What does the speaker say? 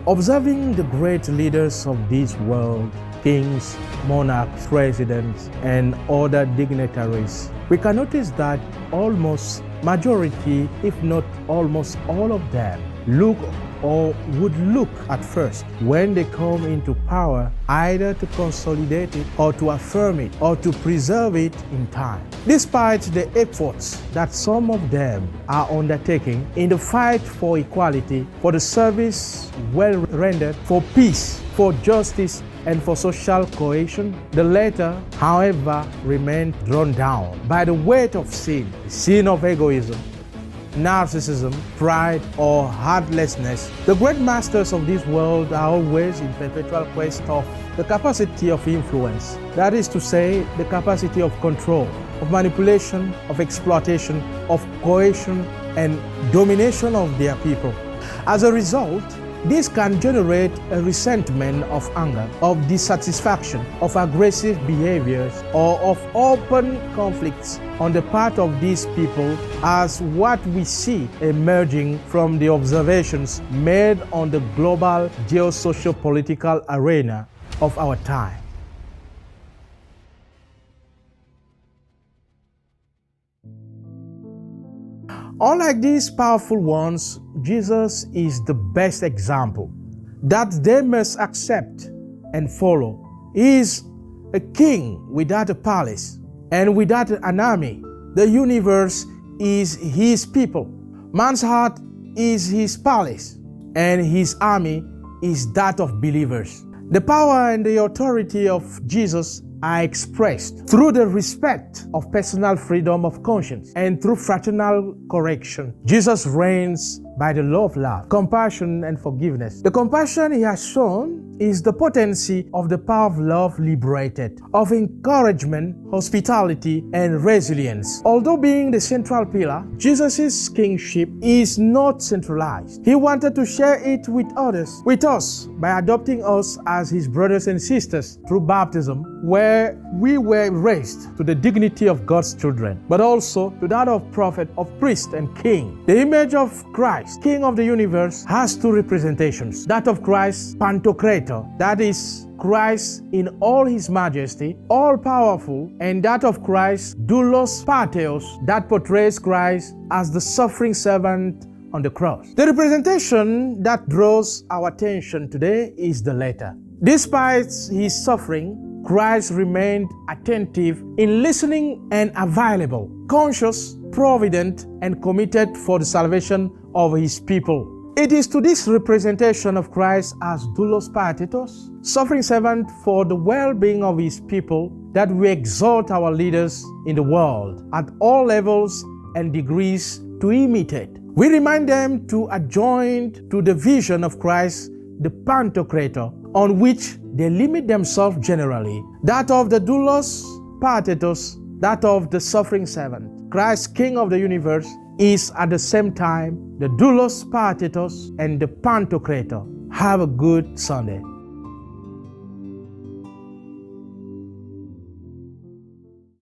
Observing the great leaders of this world, kings, monarchs, presidents, and other dignitaries, we can notice that almost majority, if not almost all of them, look or would look at first when they come into power either to consolidate it or to affirm it or to preserve it in time. Despite the efforts that some of them are undertaking in the fight for equality, for the service well rendered, for peace, for justice, and for social cohesion, the latter, however, remain drawn down by the weight of sin, the sin of egoism, narcissism, pride, or heartlessness. The great masters of this world are always in perpetual quest of the capacity of influence, that is to say, the capacity of control, of manipulation, of exploitation, of coercion, and domination of their people. As a result, this can generate a resentment of anger, of dissatisfaction, of aggressive behaviors, or of open conflicts on the part of these people, as what we see emerging from the observations made on the global geo-socio-political arena of our time. Unlike these powerful ones, Jesus is the best example that they must accept and follow. He is a king without a palace and without an army. The universe is his people. Man's heart is his palace, and his army is that of believers. The power and the authority of Jesus are expressed through the respect of personal freedom of conscience and through fraternal correction. Jesus reigns by the law of love, compassion, and forgiveness. The compassion he has shown is the potency of the power of love liberated, of encouragement, hospitality, and resilience. Although being the central pillar, Jesus' kingship is not centralized. He wanted to share it with others, with us, by adopting us as his brothers and sisters through baptism, where we were raised to the dignity of God's children, but also to that of prophet, of priest, and king. The image of Christ, King of the universe, has two representations. That of Christ, Pantocrator, that is, Christ in all his majesty, all-powerful, and that of Christ, Doulos Patheos, that portrays Christ as the suffering servant on the cross. The representation that draws our attention today is the latter. Despite his suffering, Christ remained attentive in listening and available, conscious, provident, and committed for the salvation of his people. It is to this representation of Christ as Doulos Patheos, suffering servant for the well-being of his people, that we exhort our leaders in the world at all levels and degrees to imitate. We remind them to adjoin to the vision of Christ, the Pantocrator, on which they limit themselves generally, that of the Doulos Patheos, that of the suffering servant. Christ, King of the universe, is at the same time the Doulos Patheos and the Pantocrator. Have a good Sunday.